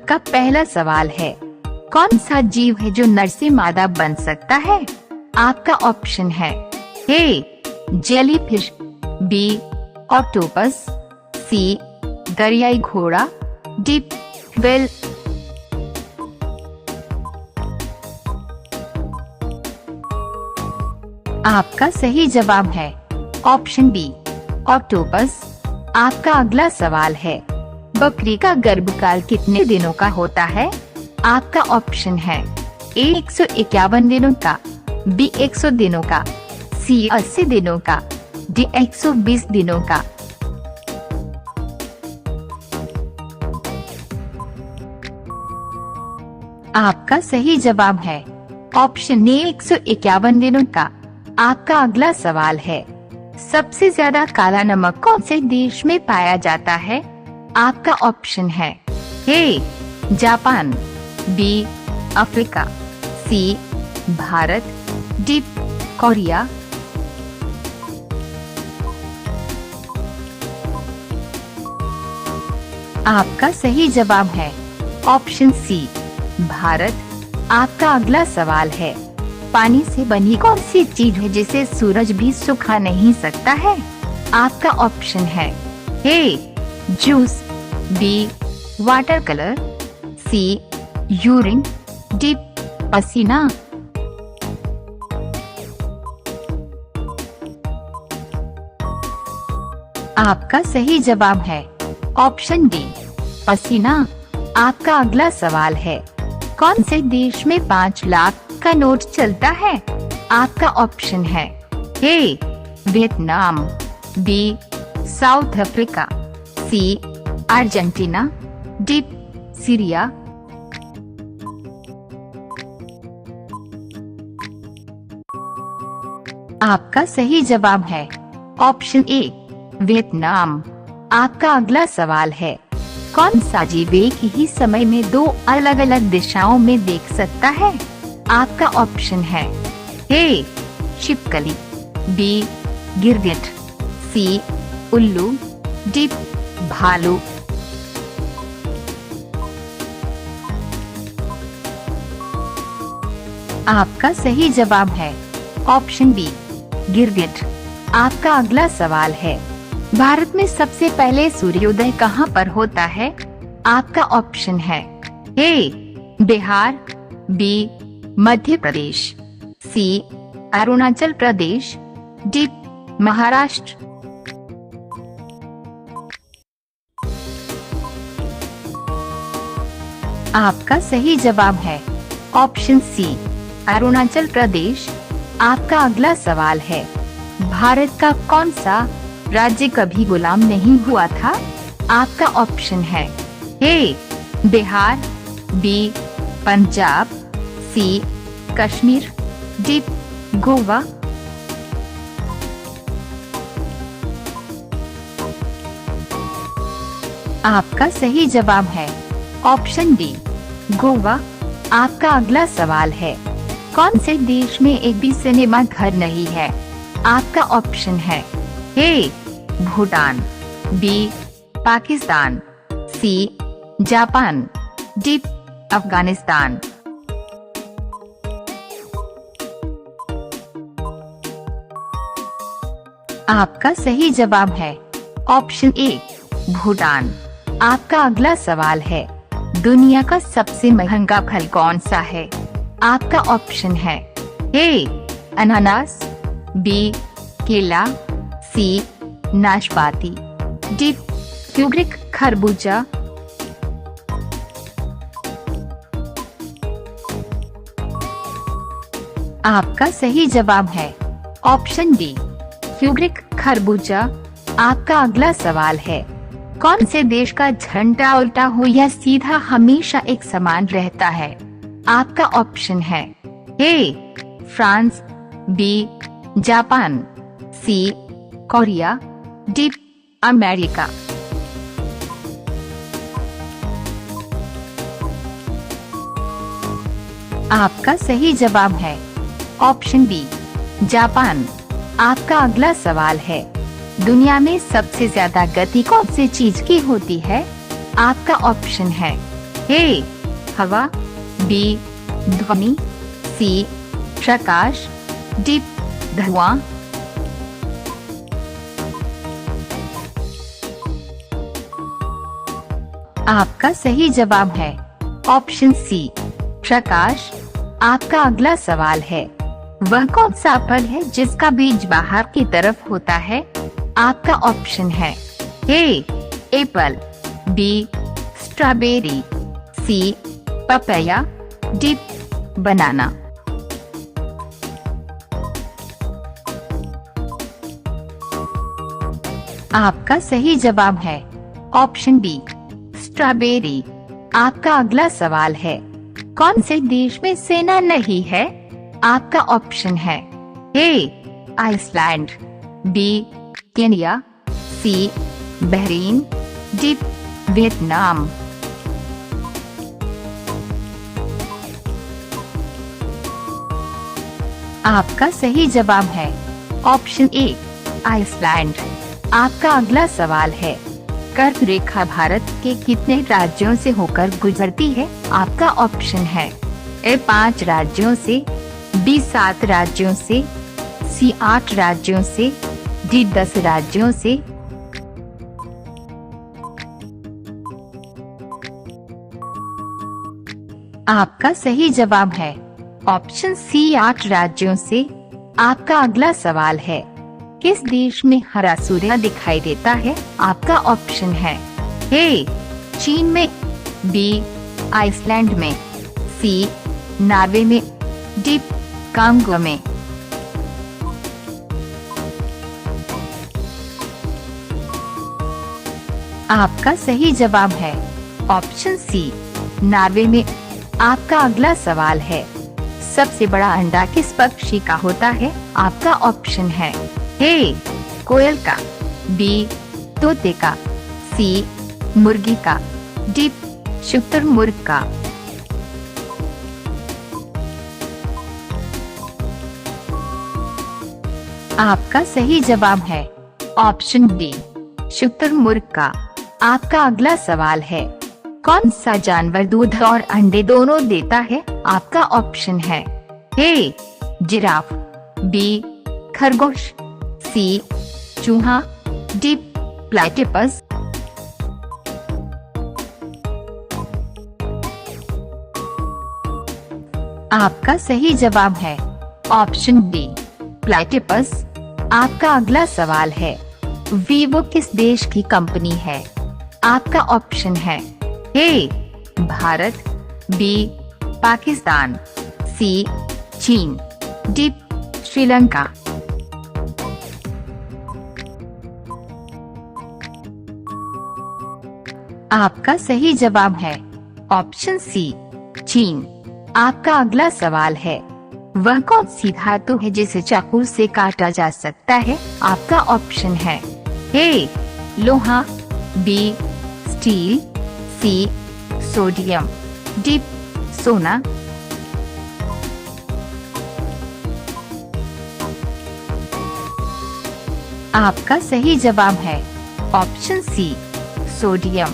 आपका पहला सवाल है, कौन सा जीव है जो नर से मादा बन सकता है? आपका ऑप्शन है ए जेलीफिश, बी ऑक्टोपस, सी दरियाई घोड़ा, डी व्हेल। आपका सही जवाब है ऑप्शन बी ऑक्टोपस। आपका अगला सवाल है, बकरी का गर्भकाल कितने दिनों का होता है? आपका ऑप्शन है ए 151 दिनों का, बी 100 दिनों का, सी 80 दिनों का, डी 120 दिनों का। आपका सही जवाब है ऑप्शन ए 151 दिनों का। आपका अगला सवाल है, सबसे ज्यादा काला नमक कौन से देश में पाया जाता है? आपका ऑप्शन है A Japan, B Africa, C Bharat, D Korea. आपका सही जवाब है ऑप्शन सी भारत। आपका अगला सवाल है, पानी से बनी कौन सी चीज है जिसे सूरज भी सुखा नहीं सकता है? आपका ऑप्शन है ए जूस, बी वाटर कलर, सी यूरिन, डी पसीना। आपका सही जवाब है ऑप्शन डी पसीना। आपका अगला सवाल है, कौन से देश में 5 लाख का नोट चलता है? आपका ऑप्शन है A Vietnam, B South Africa, C Argentina, D Syria. आपका सही जवाब है ऑप्शन ए वियतनाम। आपका अगला सवाल है, कौन सा जीव एक ही समय में 2 अलग अलग दिशाओं में देख सकता है? आपका ऑप्शन है ए छिपकली, बी गिरगिट, सी उल्लू, डी भालू। आपका सही जवाब है ऑप्शन बी गिरगिट। आपका अगला सवाल है, भारत में सबसे पहले सूर्योदय कहाँ पर होता है? आपका ऑप्शन है ए बिहार, बी मध्य प्रदेश, सी अरुणाचल प्रदेश, डी महाराष्ट्र। आपका सही जवाब है ऑप्शन सी अरुणाचल प्रदेश। आपका अगला सवाल है, भारत का कौन सा राज्य कभी गुलाम नहीं हुआ था? आपका ऑप्शन है ए बिहार, बी पंजाब, सी कश्मीर, डी गोवा। आपका सही जवाब है ऑप्शन डी गोवा। आपका अगला सवाल है, कौन से देश में एक भी सिनेमा घर नहीं है? आपका ऑप्शन है A Bhutan, B Pakistan, C Japan, D Afghanistan. आपका सही जवाब है ऑप्शन ए भूटान। आपका अगला सवाल है, दुनिया का सबसे महंगा फल कौन सा है? आपका ऑप्शन है ए अनानास, बी केला, सी नाशपाती, डी क्यूब्रिक खरबूजा। आपका सही जवाब है ऑप्शन डी क्यूब्रिक खरबूजा। आपका अगला सवाल है, कौन से देश का झंडा उल्टा हो या सीधा हमेशा एक समान रहता है? आपका ऑप्शन है A France, B Japan, C Korea, D America. आपका सही जवाब है ऑप्शन बी जापान। आपका अगला सवाल है, दुनिया में सबसे ज्यादा गति कौन सी चीज की होती है? आपका ऑप्शन है ए हवा, बी ध्वनि, सी प्रकाश, डी धुआं। आपका सही जवाब है ऑप्शन सी प्रकाश। आपका अगला सवाल है, वह कौन सा फल है जिसका बीज बाहर की तरफ होता है? आपका ऑप्शन है ए एप्पल, बी स्ट्रॉबेरी, सी पपैया, डी बनाना। आपका सही जवाब है ऑप्शन बी स्ट्रॉबेरी। आपका अगला सवाल है, कौन से देश में सेना नहीं है? आपका ऑप्शन है ए आइसलैंड, बी केन्या, सी बहरीन, डी वियतनाम। आपका सही जवाब है ऑप्शन ए आइसलैंड। आपका अगला सवाल है, कर्क रेखा भारत के कितने राज्यों से होकर गुजरती है? आपका ऑप्शन है ए 5 राज्यों से, बी 7 राज्यों से, सी 8 राज्यों से, डी 10 राज्यों से। आपका सही जवाब है ऑप्शन सी 8 राज्यों से। आपका अगला सवाल है, किस देश में हरा सूर्य दिखाई देता है? आपका ऑप्शन है ए चीन में, बी आइसलैंड में, सी नॉर्वे में, डी कांगो में। आपका सही जवाब है ऑप्शन सी नॉर्वे में। आपका अगला सवाल है, सबसे बड़ा अंडा किस पक्षी का होता है? आपका ऑप्शन है ए कोयल का, बी तोते का, सी मुर्गी का, डी शुतुरमुर्ग का। आपका सही जवाब है ऑप्शन डी शुतुरमुर्ग का। आपका अगला सवाल है, कौन सा जानवर दूध और अंडे दोनों देता है? आपका ऑप्शन है ए जिराफ, बी खरगोश, सी चूहा, डी प्लेटिपस। आपका सही जवाब है ऑप्शन डी प्लेटिपस। आपका अगला सवाल है, वीवो किस देश की कंपनी है? आपका ऑप्शन है ए भारत, बी पाकिस्तान, सी चीन, डी श्रीलंका। आपका सही जवाब है ऑप्शन सी चीन। आपका अगला सवाल है, वह कौन सी धातु है जिसे चाकू से काटा जा सकता है? आपका ऑप्शन है ए लोहा, B steel, C sodium, D सोना। आपका सही जवाब है ऑप्शन सी सोडियम।